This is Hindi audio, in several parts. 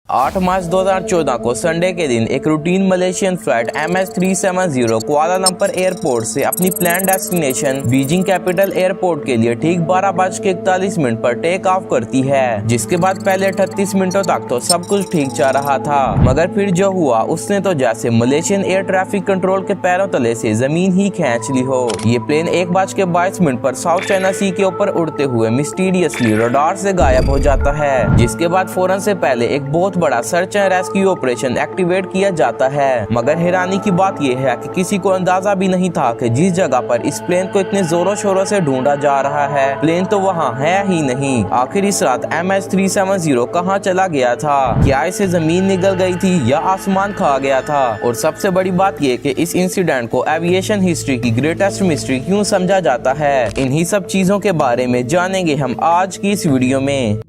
8 मार्च 2014 को संडे के दिन एक routine Malaysian flight MH370 Kuala Lumpur airport से अपनी plan destination Beijing capital airport के लिए ठीक 12:41 पर टेक ऑफ करती है। जिसके बाद पहले 38 मिनटों तक तो सब कुछ ठीक जा रहा था, मगर फिर जो हुआ उसने तो जैसे मलेशियन एयर ट्रैफिक कंट्रोल के पैरों तले से जमीन ही खींच ली हो। ये प्लेन 1:22 पर साउथ चाइना सी के ऊपर उड़ते हुए मिस्टीरियसली रडार से गायब हो जाता है। जिसके बाद फौरन से पहले एक बहुत बड़ा search and rescue operation activate किया जाता है। मगर हैरानी की बात यह है कि किसी को अंदाजा भी नहीं था कि जिस जगह पर इस प्लेन को इतने जोरों शोरों से ढूंढा जा रहा है, प्लेन तो वहाँ है ही नहीं। आखिर इस रात MH370 कहाँ चला गया था? क्या इसे जमीन निगल गई थी या आसमान खा गया था? और सबसे बड़ी बात यह कि इस इंसिडेंट को एविएशन हिस्ट्री की ग्रेटेस्ट मिस्ट्री क्यों समझा जाता है, इन्हीं सब चीजों के बारे में जानेंगे हम आज की इस वीडियो में।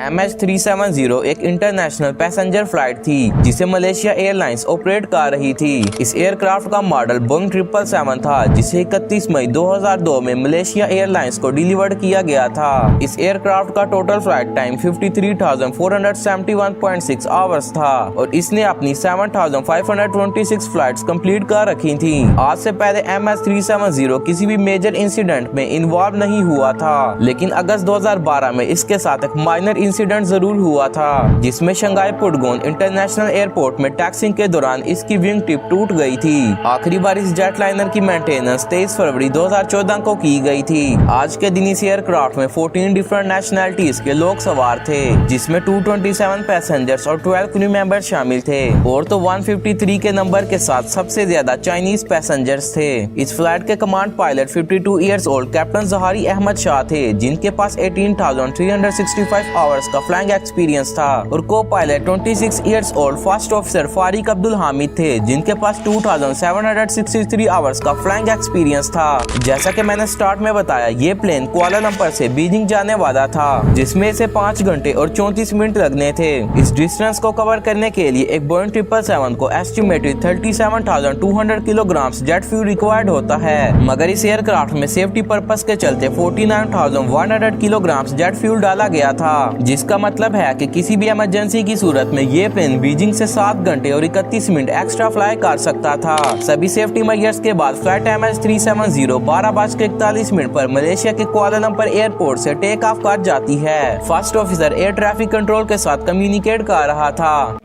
MH370 एक इंटरनेशनल पैसेंजर फ्लाइट थी जिसे मलेशिया एयरलाइंस ऑपरेट कर रही थी। इस एयरक्राफ्ट का मॉडल बोइंग 777 था, जिसे 31 मई 2002 में मलेशिया एयरलाइंस को डिलीवर्ड किया गया था। इस एयरक्राफ्ट का टोटल फ्लाइट टाइम 53,471.6 आवर्स था और इसने अपनी 7,526 फ्लाइट्स कंप्लीट कर रखी थी। आज से पहले MH370 किसी भी मेजर इंसिडेंट में इन्वॉल्व नहीं हुआ था, लेकिन अगस्त 2012 में इसके साथ एक माइनर इंसिडेंट जरूर हुआ था, जिसमें शंघाई पुडगोन इंटरनेशनल एयरपोर्ट में टैक्सिंग के दौरान इसकी विंग टिप टूट गई थी। आखिरी बार इस जेट लाइनर की मेंटेनेंस 23 फरवरी 2014 को की गई थी। आज के दिन इस एयरक्राफ्ट में 14 डिफरेंट नेशनैलिटीज के लोग सवार थे, जिसमें 227 पैसेंजर्स और 12 क्रू मेंबर्स शामिल थे। और तो 153 के नंबर के साथ सबसे ज्यादा चाइनीज पैसेंजर्स थे। इस फ्लाइट के command pilot 52 years old captain Zaharie Ahmad Shah थे, जिनके पास 18,365 आवर्स का फ्लाइंग एक्सपीरियंस था। और copilot 26 years old first officer Fariq Abdul Hamid थे, जिनके पास 2763 आवर्स का फ्लाइंग एक्सपीरियंस था। जैसा कि मैंने स्टार्ट में बताया, ये प्लेन कुआलालंपुर से बीजिंग जाने वाला था, जिसमें से 5 घंटे और 34 मिनट लगने थे। इस डिस्टेंस को कवर करने के लिए एक बोइंग 777 को estimated 37,200 kilogram jet fuel required होता है, मगर इस एयरक्राफ्ट में सेफ्टी पर्पस के चलते 49,100 किलोग्राम जेट फ्यूल डाला गया था, जिसका मतलब है कि किसी भी इमरजेंसी की सूरत में ये प्लेन बीजिंग से 7 घंटे और 31 मिनट एक्स्ट्रा फ्लाई कर सकता था। सभी सेफ्टी मेजर्स के बाद फ्लाइट MH370 12:41 पर मलेशिया के कुआलालंपुर एयरपोर्ट से टेक ऑफ कर जाती है। First officer air traffic control के साथ कम्युनिकेट कर रहा था।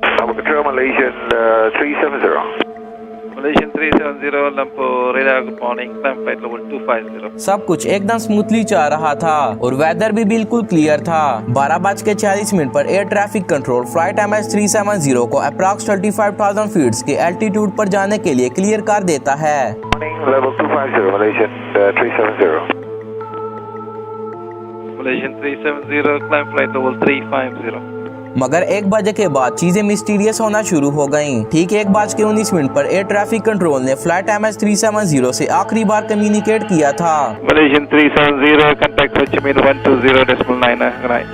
Malaysian 370 Lumpur radar, good morning, climb flight level 250। सब कुछ एकदम स्मूथली चल रहा था और वेदर भी बिल्कुल क्लियर था। 12:40 पर air traffic control flight MH370 को अप्रॉक्स 35,000 फीट के एल्टीट्यूड पर जाने के लिए क्लियर कर देता है। Level 250 Malaysian 370। Malaysian 370 climb flight level 350। मगर 1 बजे के बाद चीजें मिस्टीरियस होना शुरू हो गयी। ठीक 1:19 पर एयर ट्रैफिक कंट्रोल ने फ्लाइट MH370 से आखिरी बार कम्युनिकेट किया था। Malaysian 370 contact Ho Chi Minh 120.9।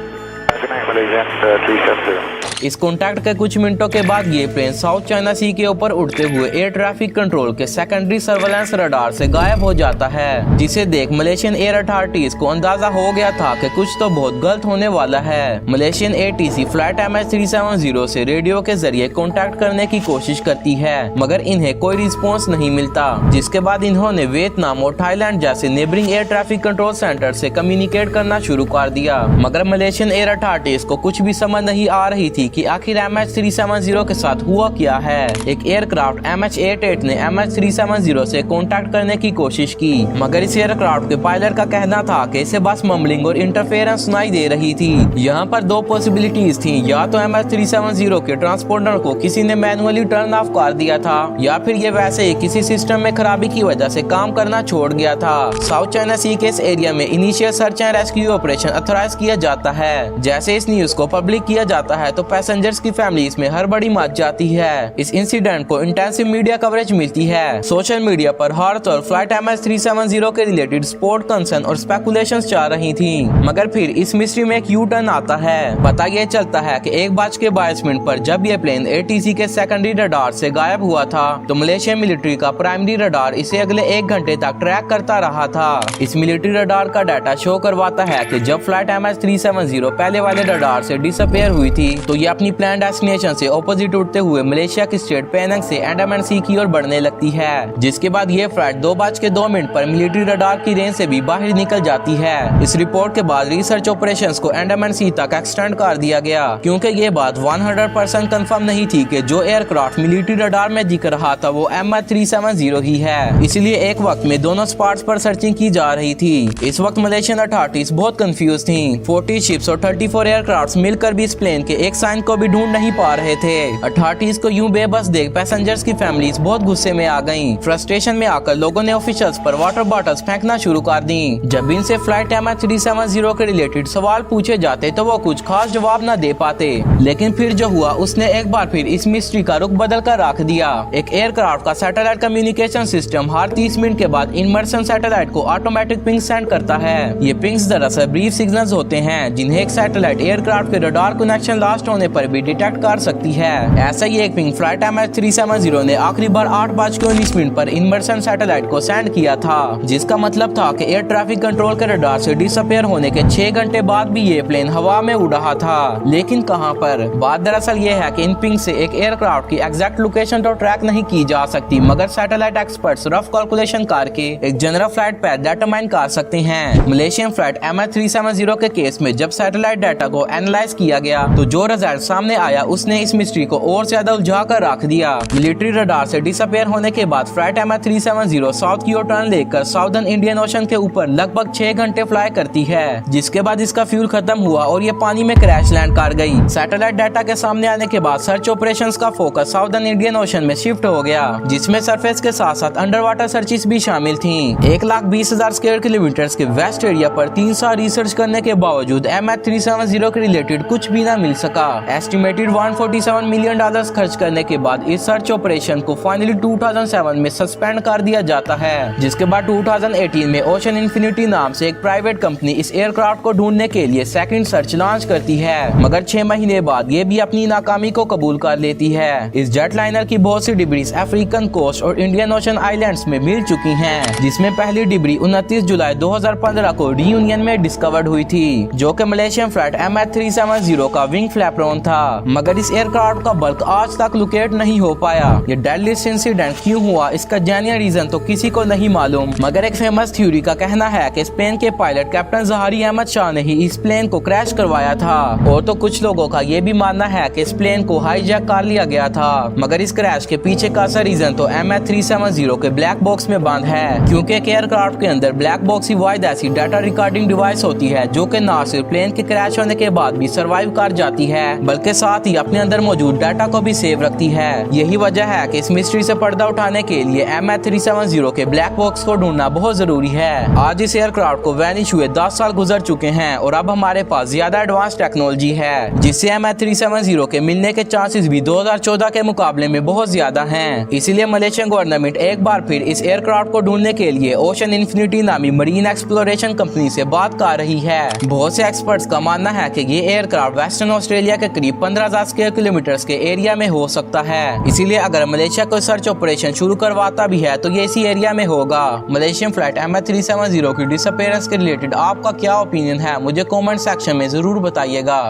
Malaysian 370। इस कॉन्टैक्ट के कुछ मिनटों के बाद ये प्लेन साउथ चाइना सी के ऊपर उड़ते हुए एयर ट्रैफिक कंट्रोल के सेकेंडरी सर्वेलेंस रडार से गायब हो जाता है, जिसे देख मलेशियन एयर अथॉरिटीज को अंदाजा हो गया था कि कुछ तो बहुत गलत होने वाला है। मलेशियन ATC फ्लाइट MH370 से रेडियो के जरिए कॉन्टैक्ट करने की कोशिश करती है, मगर इन्हें कोई रिस्पॉन्स नहीं मिलता। जिसके बाद इन्होंने वियतनाम और थाईलैंड जैसे neighbouring air traffic control centre से कम्युनिकेट करना शुरू कर दिया, मगर मलेशियन एयर अथॉरिटीज को कुछ भी समझ नहीं आ रही थी कि आखिर MH370 के साथ हुआ क्या है। एक एयरक्राफ्ट MH88 ने MH370 से कांटेक्ट करने की कोशिश की, मगर इस एयरक्राफ्ट के पायलट का कहना था कि इसे बस मम्बलिंग और इंटरफेरेंस सुनाई दे रही थी। यहाँ पर 2 पॉसिबिलिटीज थी, या तो MH370 के ट्रांसपोंडर को किसी ने मैनुअली टर्न ऑफ कर दिया था, या फिर ये वैसे ही किसी सिस्टम में खराबी की वजह से काम करना छोड़ गया था। साउथ चाइना सी के इस एरिया में initial search and rescue operation authorise किया जाता है। जैसे इस न्यूज को पब्लिक किया जाता है तो पैसेंजर्स की फैमिलीज में हड़बड़ी मच जाती है। इस इंसिडेंट को इंटेंसिव मीडिया कवरेज मिलती है। सोशल मीडिया पर हर तौर फ्लाइट MS-370 के रिलेटेड स्पोर्ट कंसर्न और स्पेकुलेशंस चल रही थी, मगर फिर इस मिस्ट्री में एक यू टर्न आता है। पता ये चलता है कि 1:22 पर जब ये प्लेन ATC के सेकेंडरी रडार से गायब हुआ था तो मलेशिया मिलिट्री का प्राइमरी रडार इसे अगले 1 घंटे तक ट्रैक करता रहा था। इस मिलिट्री रडार का डाटा शो करवाता है कि जब फ्लाइट MS-370 पहले वाले रडार से डिसअपीयर हुई थी तो ये अपनी प्लान डेस्टिनेशन से ऑपोजिट उड़ते हुए मलेशिया की स्टेट पेनंग से अंडमान सी की ओर बढ़ने लगती है, जिसके बाद ये फ्लाइट 2:02 पर मिलिट्री रडार की रेंज से भी बाहर निकल जाती है। इस रिपोर्ट के बाद रिसर्च ऑपरेशंस को अंडमान सी तक एक्सटेंड कर दिया गया, क्योंकि ये बात 100% कंफर्म नहीं थी कि जो एयरक्राफ्ट मिलिट्री रडार में दिख रहा था वो MS-370 ही है। इसलिए एक वक्त में दोनों स्पॉट्स पर सर्चिंग की जा रही थी। इस वक्त मलेशियन अथॉरिटीज बहुत कंफ्यूज थी। 40 शिप्स और 34 एयरक्राफ्ट मिलकर भी इस प्लेन के एक साइन को भी ढूंढ नहीं पा रहे थे। अथॉरिटीज को यूं बेबस देख पैसेंजर्स की फैमिलीज बहुत गुस्से में आ गईं। फ्रस्ट्रेशन में आकर लोगों ने ऑफिशियल्स पर वाटर बॉटल्स फेंकना शुरू कर दी। जब इनसे फ्लाइट MS-370 के रिलेटेड सवाल पूछे जाते तो वो कुछ खास जवाब न दे पाते। लेकिन फिर जो हुआ उसने एक बार फिर इस मिस्ट्री का रुख बदल कर रख दिया। एक एयरक्राफ्ट का सैटेलाइट कम्युनिकेशन सिस्टम हर 30 मिनट के बाद इमर्सन सैटेलाइट को ऑटोमेटिक पिंग सेंड करता है। ये पिंग्स दरअसल ब्रीफ सिग्नल्स होते हैं जिन्हें एक सैटेलाइट एयरक्राफ्ट के रडार कनेक्शन लास्ट होने पर भी डिटेक्ट कर सकती है। ऐसा ही एक पिंग फ्लाइट MS-370 ने आखिरी बार 8:19 पर इमर्सन सैटेलाइट को सेंड किया था, जिसका मतलब था कि एयर ट्रैफिक कंट्रोल के रडार से डिसअपीयर होने के 6 घंटे बाद भी ये प्लेन हवा में उड़ रहा था। लेकिन कहां पर? बात दरअसल ये है कि इन पिंग से एक एयरक्राफ्ट की एग्जैक्ट लोकेशन तो ट्रैक नहीं की जा सकती, मगर सैटेलाइट एक्सपर्ट्स रफ कैलकुलेशन करके एक जनरल फ्लाइट पैथ डिटरमाइन कर सकते हैं। मलेशियन फ्लाइट MS-370 के केस में जब सैटेलाइट डाटा को एनालाइज किया गया तो जो रिजल्ट सामने आया उसने इस मिस्ट्री को और ज्यादा उलझा कर रख दिया। मिलिट्री रडार से डिसअपीयर होने के बाद फ्लाइट MS-370 साउथ की ओर टर्न लेकर साउदर्न इंडियन ओशन के ऊपर लगभग 6 घंटे फ्लाई करती है, जिसके बाद इसका फ्यूल खत्म हुआ और ये पानी में क्रैश लैंड कर गई। सैटेलाइट डाटा के सामने आने के बाद सर्च ऑपरेशंस का फोकस साउदर्न इंडियन ओशन में शिफ्ट हो गया, जिसमें सरफेस के साथ साथ अंडर वाटर सर्चिस भी शामिल थी। 1,20,000 स्क्वायर किलोमीटर के वेस्ट एरिया पर 3 साल रिसर्च करने के बावजूद MS-370 के रिलेटेड कुछ भी न मिल सका। एस्टिमेटेड $147 मिलियन खर्च करने के बाद इस सर्च ऑपरेशन को फाइनली 2007 में सस्पेंड कर दिया जाता है, जिसके बाद 2018 में ओशन इन्फिनिटी नाम से एक प्राइवेट कंपनी इस एयरक्राफ्ट को ढूंढने के लिए सेकंड सर्च लॉन्च करती है, मगर 6 महीने बाद ये भी अपनी नाकामी को कबूल कर लेती है। इस जेट लाइनर की बहुत सी डिब्रीज अफ्रीकन कोस्ट और इंडियन ओशन आइलैंड्स में मिल चुकी हैं, जिसमें पहली डिब्री 29 जुलाई 2015 को रियूनियन में डिस्कवर्ड हुई थी, जो कि मलेशियन फ्लाइट MS-370 का विंग फ्लैपरोन था। मगर इस एयरक्राफ्ट का बल्क आज तक लोकेट नहीं हो पाया। ये डेडलिस्ट इंसिडेंट क्यों हुआ इसका जेन्युइन रीजन तो किसी को नहीं मालूम, मगर एक फेमस थ्योरी का कहना है कि स्पेन के pilot captain Zaharie Ahmad Shah ने ही इस प्लेन को क्रैश करवाया था। और तो कुछ लोगों का ये भी मानना है कि इस प्लेन को हाईजैक कर लिया गया था, मगर इस क्रैश के पीछे का असर रीजन तो MS-370 के ब्लैक बॉक्स में बंद है, क्योंकि एक एयरक्राफ्ट के अंदर ब्लैक बॉक्स ही वाहिद ऐसी डाटा रिकॉर्डिंग डिवाइस होती है जो कि न सिर्फ प्लेन के क्रैश होने के बाद भी सर्वाइव कर जाती है, बल्कि साथ ही अपने अंदर मौजूद डाटा को भी सेव रखती है। यही वजह है कि इस मिस्ट्री से पर्दा उठाने के लिए MS-370 के ब्लैक बॉक्स को ढूंढना बहुत जरूरी है। आज इस एयरक्राफ्ट को वैनिश हुए 10 साल गुजर चुके हैं और अब हमारे पास ज्यादा एडवांस टेक्नोलॉजी है, जिससे MS-370 के मिलने के चांसेस भी 2014 के मुकाबले में बहुत ज्यादा हैं। इसीलिए मलेशियन गवर्नमेंट एक बार फिर इस एयरक्राफ्ट को ढूंढने के लिए ओशन इन्फिनिटी नामी मरीन एक्सप्लोरेशन कंपनी से बात कर रही है। बहुत से एक्सपर्ट्स का मानना है कि ये एयरक्राफ्ट वेस्टर्न ऑस्ट्रेलिया के करीब 15,000 स्क्वायर किलोमीटर के एरिया में हो सकता है। इसीलिए अगर मलेशिया कोई सर्च ऑपरेशन शुरू करवाता भी है तो ये इसी एरिया में होगा। मलेशियन फ्लाइट MS-370 की डिसअपीयरेंस के रिलेटेड आपका क्या ओपिनियन है, मुझे कमेंट सेक्शन में जरूर बताइएगा।